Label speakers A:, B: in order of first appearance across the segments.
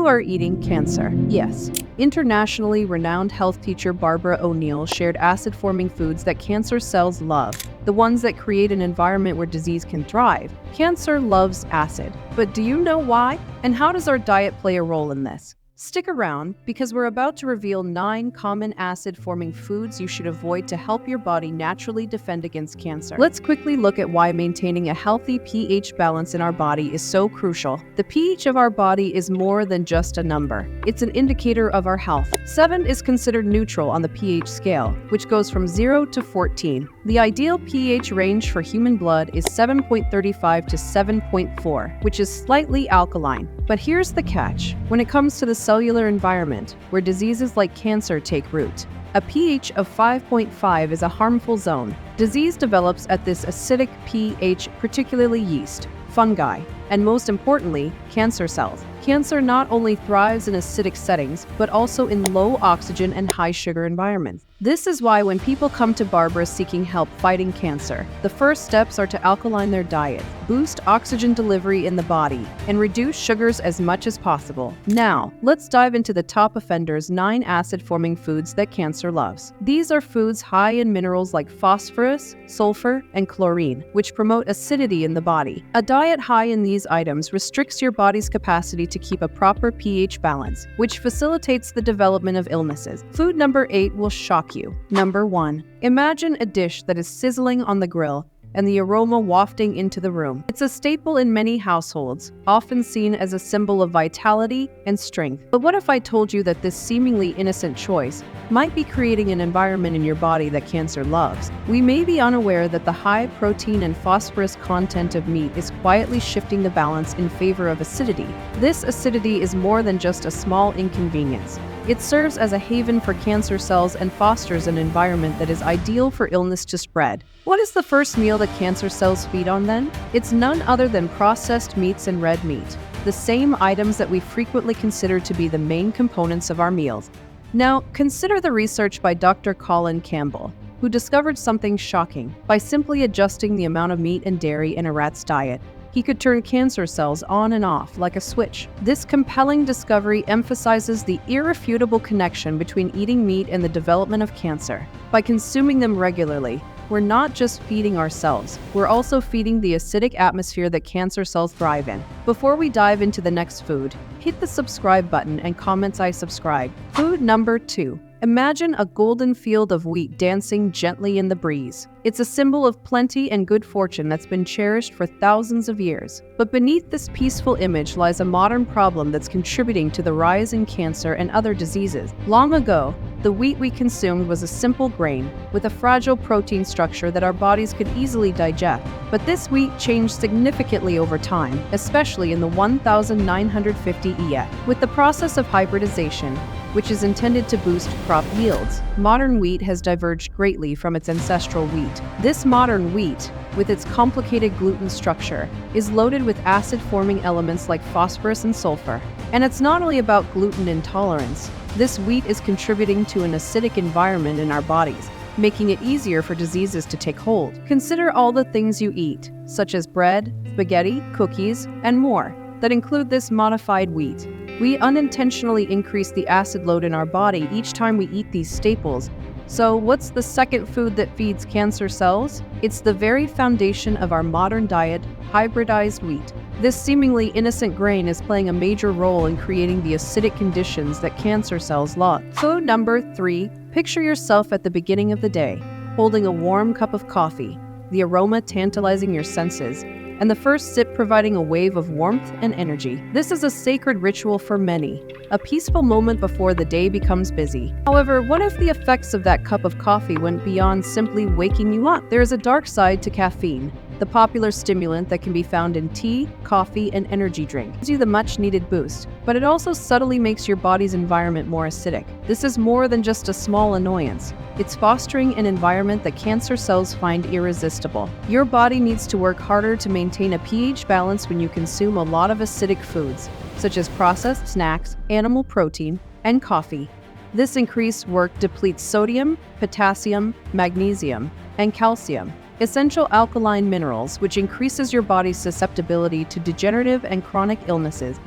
A: you are eating cancer. Yes. Internationally renowned health teacher Barbara O'Neill shared acid-forming foods that cancer cells love, the ones that create an environment where disease can thrive. Cancer loves acid. But do you know why? And how does our diet play a role in this? Stick around, because we're about to reveal 9 common acid-forming foods you should avoid to help your body naturally defend against cancer. Let's quickly look at why maintaining a healthy pH balance in our body is so crucial. The pH of our body is more than just a number. It's an indicator of our health. 7 is considered neutral on the pH scale, which goes from 0 to 14. The ideal pH range for human blood is 7.35 to 7.4, which is slightly alkaline. But here's the catch. When it comes to the cellular environment, where diseases like cancer take root, a pH of 5.5 is a harmful zone. Disease develops at this acidic pH, particularly yeast, fungi, and most importantly, cancer cells. Cancer not only thrives in acidic settings, but also in low oxygen and high sugar environments. This is why when people come to Barbara seeking help fighting cancer, the first steps are to alkaline their diet, boost oxygen delivery in the body, and reduce sugars as much as possible. Now, let's dive into the top offenders' 9 acid-forming foods that cancer loves. These are foods high in minerals like phosphorus, sulfur, and chlorine, which promote acidity in the body. A diet high in these items restricts your body's capacity to keep a proper pH balance, which facilitates the development of illnesses. Food number 8 will shock you. Number 1. Imagine a dish that is sizzling on the grill and the aroma wafting into the room. It's a staple in many households, often seen as a symbol of vitality and strength. But what if I told you that this seemingly innocent choice might be creating an environment in your body that cancer loves? We may be unaware that the high protein and phosphorus content of meat is quietly shifting the balance in favor of acidity. This acidity is more than just a small inconvenience. It serves as a haven for cancer cells and fosters an environment that is ideal for illness to spread. What is the first meal that cancer cells feed on then? It's none other than processed meats and red meat, the same items that we frequently consider to be the main components of our meals. Now, consider the research by Dr. Colin Campbell, who discovered something shocking. By simply adjusting the amount of meat and dairy in a rat's diet, he could turn cancer cells on and off like a switch. This compelling discovery emphasizes the irrefutable connection between eating meat and the development of cancer. By consuming them regularly, we're not just feeding ourselves, we're also feeding the acidic atmosphere that cancer cells thrive in. Before we dive into the next food, hit the subscribe button and comment "I subscribe." Food number 2. Imagine a golden field of wheat dancing gently in the breeze. It's a symbol of plenty and good fortune that's been cherished for thousands of years. But beneath this peaceful image lies a modern problem that's contributing to the rise in cancer and other diseases. Long ago, the wheat we consumed was a simple grain with a fragile protein structure that our bodies could easily digest. But this wheat changed significantly over time, especially in the 1950 EA. With the process of hybridization, which is intended to boost crop yields, modern wheat has diverged greatly from its ancestral wheat. This modern wheat, with its complicated gluten structure, is loaded with acid-forming elements like phosphorus and sulfur. And it's not only about gluten intolerance. This wheat is contributing to an acidic environment in our bodies, making it easier for diseases to take hold. Consider all the things you eat, such as bread, spaghetti, cookies, and more, that include this modified wheat. We unintentionally increase the acid load in our body each time we eat these staples. So what's the second food that feeds cancer cells? It's the very foundation of our modern diet, hybridized wheat. This seemingly innocent grain is playing a major role in creating the acidic conditions that cancer cells love. Food number 3. Picture yourself at the beginning of the day, holding a warm cup of coffee, the aroma tantalizing your senses, and the first sip providing a wave of warmth and energy. This is a sacred ritual for many, a peaceful moment before the day becomes busy. However, what if the effects of that cup of coffee went beyond simply waking you up? There is a dark side to caffeine, the popular stimulant that can be found in tea, coffee, and energy drink. It gives you the much-needed boost, but it also subtly makes your body's environment more acidic. This is more than just a small annoyance. It's fostering an environment that cancer cells find irresistible. Your body needs to work harder to maintain a pH balance when you consume a lot of acidic foods, such as processed snacks, animal protein, and coffee. This increased work depletes sodium, potassium, magnesium, and calcium, essential alkaline minerals, which increases your body's susceptibility to degenerative and chronic illnesses.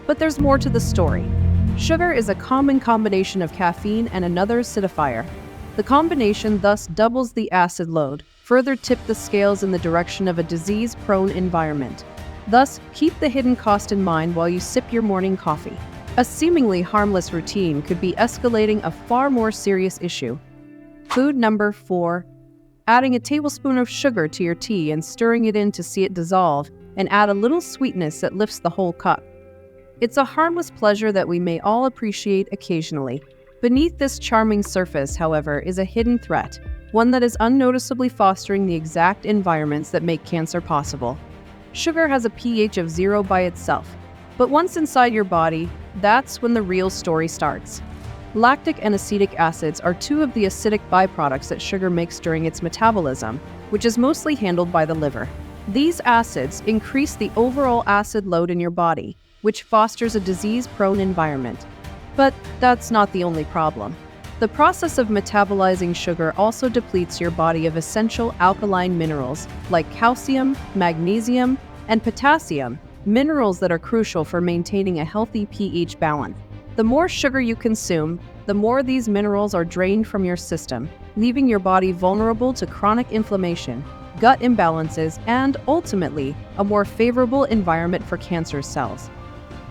A: But there's more to the story. Sugar is a common combination of caffeine and another acidifier. The combination thus doubles the acid load, further tip the scales in the direction of a disease-prone environment. Thus, keep the hidden cost in mind while you sip your morning coffee. A seemingly harmless routine could be escalating a far more serious issue. Food number 4. Adding a tablespoon of sugar to your tea and stirring it in to see it dissolve, and add a little sweetness that lifts the whole cup. It's a harmless pleasure that we may all appreciate occasionally. Beneath this charming surface, however, is a hidden threat, one that is unnoticeably fostering the exact environments that make cancer possible. Sugar has a pH of 0 by itself, but once inside your body, that's when the real story starts. Lactic and acetic acids are two of the acidic byproducts that sugar makes during its metabolism, which is mostly handled by the liver. These acids increase the overall acid load in your body, which fosters a disease-prone environment. But that's not the only problem. The process of metabolizing sugar also depletes your body of essential alkaline minerals like calcium, magnesium, and potassium, minerals that are crucial for maintaining a healthy pH balance. The more sugar you consume, the more these minerals are drained from your system, leaving your body vulnerable to chronic inflammation, gut imbalances, and ultimately, a more favorable environment for cancer cells.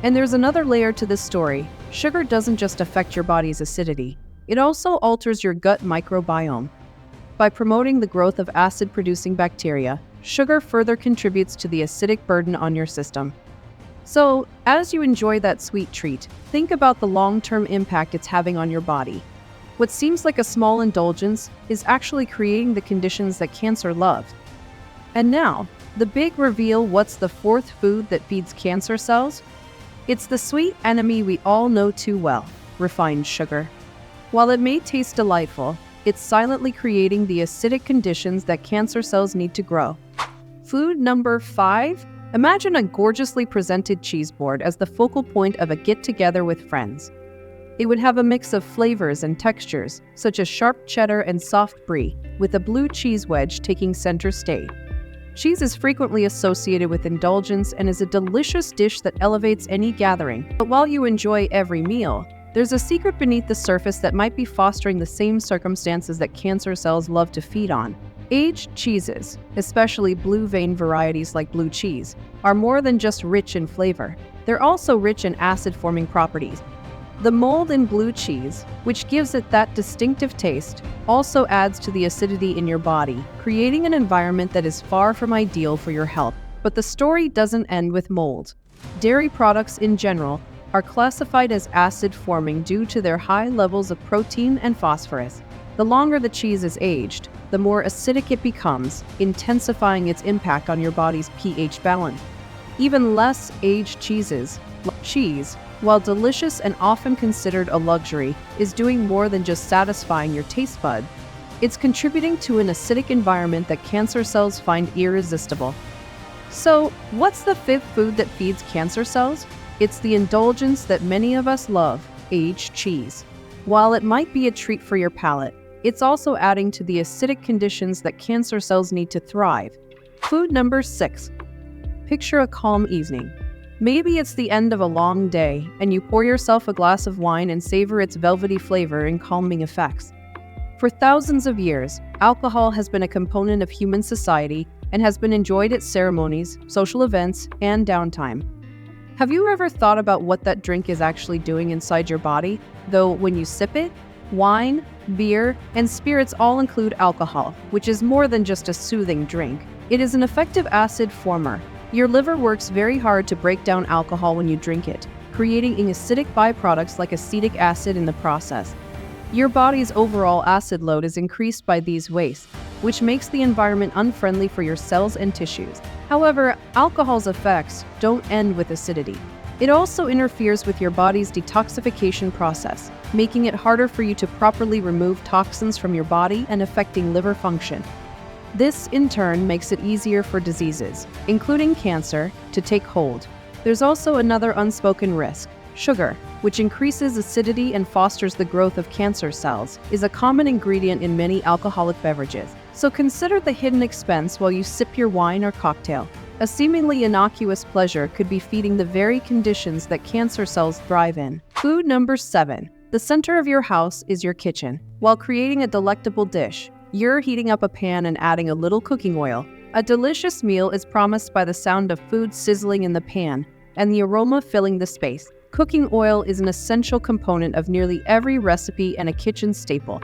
A: And there's another layer to this story. Sugar doesn't just affect your body's acidity, it also alters your gut microbiome. By promoting the growth of acid-producing bacteria, sugar further contributes to the acidic burden on your system. So, as you enjoy that sweet treat, think about the long-term impact it's having on your body. What seems like a small indulgence is actually creating the conditions that cancer loves. And now, the big reveal: what's the 4th food that feeds cancer cells? It's the sweet enemy we all know too well, refined sugar. While it may taste delightful, it's silently creating the acidic conditions that cancer cells need to grow. Food number 5. Imagine a gorgeously presented cheese board as the focal point of a get-together with friends. It would have a mix of flavors and textures, such as sharp cheddar and soft brie, with a blue cheese wedge taking center stage. Cheese is frequently associated with indulgence and is a delicious dish that elevates any gathering. But while you enjoy every meal, there's a secret beneath the surface that might be fostering the same circumstances that cancer cells love to feed on. Aged cheeses, especially blue vein varieties like blue cheese, are more than just rich in flavor. They're also rich in acid-forming properties. The mold in blue cheese, which gives it that distinctive taste, also adds to the acidity in your body, creating an environment that is far from ideal for your health. But the story doesn't end with mold. Dairy products in general are classified as acid-forming due to their high levels of protein and phosphorus. The longer the cheese is aged, the more acidic it becomes, intensifying its impact on your body's pH balance. Even less aged cheeses, like cheese, while delicious and often considered a luxury, is doing more than just satisfying your taste bud. It's contributing to an acidic environment that cancer cells find irresistible. So, what's the 5th food that feeds cancer cells? It's the indulgence that many of us love, aged cheese. While it might be a treat for your palate, it's also adding to the acidic conditions that cancer cells need to thrive. Food number 6. Picture a calm evening. Maybe it's the end of a long day, and you pour yourself a glass of wine and savor its velvety flavor and calming effects. For thousands of years, alcohol has been a component of human society and has been enjoyed at ceremonies, social events, and downtime. Have you ever thought about what that drink is actually doing inside your body? Though when you sip it, wine, beer, and spirits all include alcohol, which is more than just a soothing drink. It is an effective acid former. Your liver works very hard to break down alcohol when you drink it, creating acidic byproducts like acetic acid in the process. Your body's overall acid load is increased by these wastes, which makes the environment unfriendly for your cells and tissues. However, alcohol's effects don't end with acidity. It also interferes with your body's detoxification process, making it harder for you to properly remove toxins from your body and affecting liver function. This, in turn, makes it easier for diseases, including cancer, to take hold. There's also another unspoken risk. Sugar, which increases acidity and fosters the growth of cancer cells, is a common ingredient in many alcoholic beverages. So consider the hidden expense while you sip your wine or cocktail. A seemingly innocuous pleasure could be feeding the very conditions that cancer cells thrive in. Food number 7. The center of your house is your kitchen. While creating a delectable dish, you're heating up a pan and adding a little cooking oil. A delicious meal is promised by the sound of food sizzling in the pan and the aroma filling the space. Cooking oil is an essential component of nearly every recipe and a kitchen staple.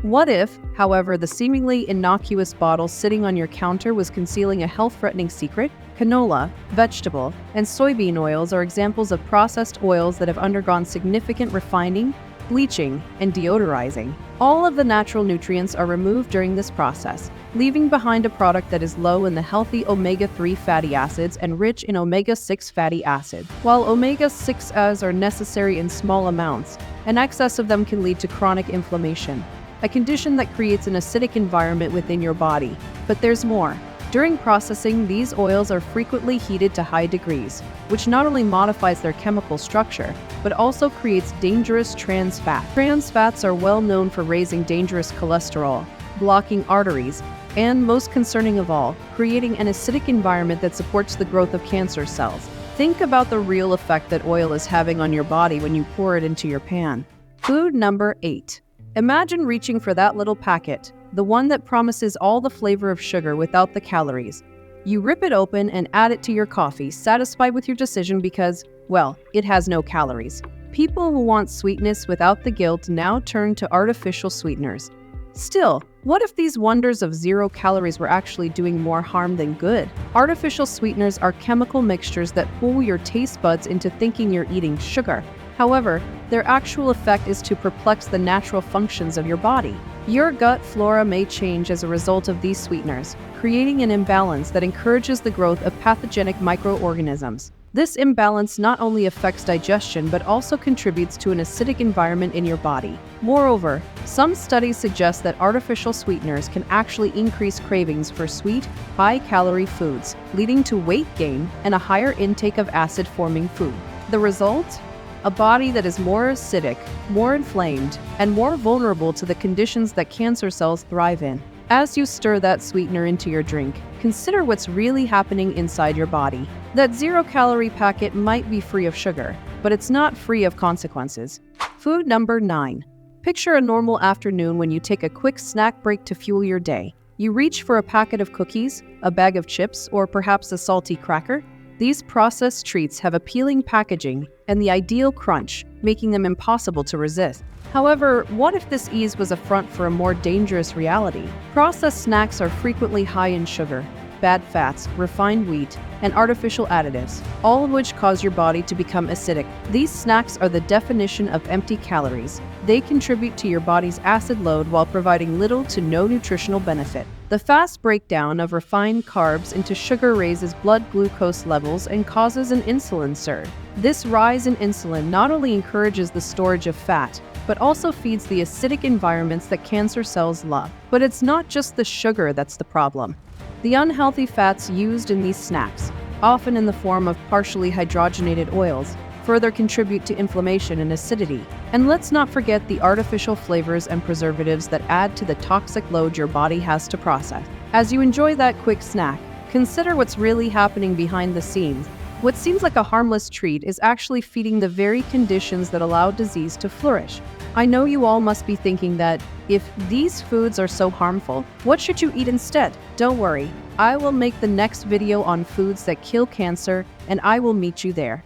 A: What if, however, the seemingly innocuous bottle sitting on your counter was concealing a health-threatening secret? Canola, vegetable, and soybean oils are examples of processed oils that have undergone significant refining, bleaching, and deodorizing. All of the natural nutrients are removed during this process, leaving behind a product that is low in the healthy omega-3 fatty acids and rich in omega-6 fatty acids. While omega-6s are necessary in small amounts, an excess of them can lead to chronic inflammation, a condition that creates an acidic environment within your body. But there's more. During processing, these oils are frequently heated to high degrees, which not only modifies their chemical structure, but also creates dangerous trans fats. Trans fats are well known for raising dangerous cholesterol, blocking arteries, and most concerning of all, creating an acidic environment that supports the growth of cancer cells. Think about the real effect that oil is having on your body when you pour it into your pan. Food number 8. Imagine reaching for that little packet, the one that promises all the flavor of sugar without the calories. You rip it open and add it to your coffee, satisfied with your decision because, well, it has no calories. People who want sweetness without the guilt now turn to artificial sweeteners. Still, what if these wonders of 0 calories were actually doing more harm than good? Artificial sweeteners are chemical mixtures that fool your taste buds into thinking you're eating sugar. However, their actual effect is to perplex the natural functions of your body. Your gut flora may change as a result of these sweeteners, creating an imbalance that encourages the growth of pathogenic microorganisms. This imbalance not only affects digestion but also contributes to an acidic environment in your body. Moreover, some studies suggest that artificial sweeteners can actually increase cravings for sweet, high-calorie foods, leading to weight gain and a higher intake of acid-forming food. The result? A body that is more acidic, more inflamed, and more vulnerable to the conditions that cancer cells thrive in. As you stir that sweetener into your drink, consider what's really happening inside your body. That 0-calorie packet might be free of sugar, but it's not free of consequences. Food number 9. Picture a normal afternoon when you take a quick snack break to fuel your day. You reach for a packet of cookies, a bag of chips, or perhaps a salty cracker. These processed treats have appealing packaging and the ideal crunch, making them impossible to resist. However, what if this ease was a front for a more dangerous reality? Processed snacks are frequently high in sugar, bad fats, refined wheat, and artificial additives, all of which cause your body to become acidic. These snacks are the definition of empty calories. They contribute to your body's acid load while providing little to no nutritional benefit. The fast breakdown of refined carbs into sugar raises blood glucose levels and causes an insulin surge. This rise in insulin not only encourages the storage of fat, but also feeds the acidic environments that cancer cells love. But it's not just the sugar that's the problem. The unhealthy fats used in these snacks, often in the form of partially hydrogenated oils, further contribute to inflammation and acidity. And let's not forget the artificial flavors and preservatives that add to the toxic load your body has to process. As you enjoy that quick snack, consider what's really happening behind the scenes. What seems like a harmless treat is actually feeding the very conditions that allow disease to flourish. I know you all must be thinking that, if these foods are so harmful, what should you eat instead? Don't worry, I will make the next video on foods that kill cancer, and I will meet you there.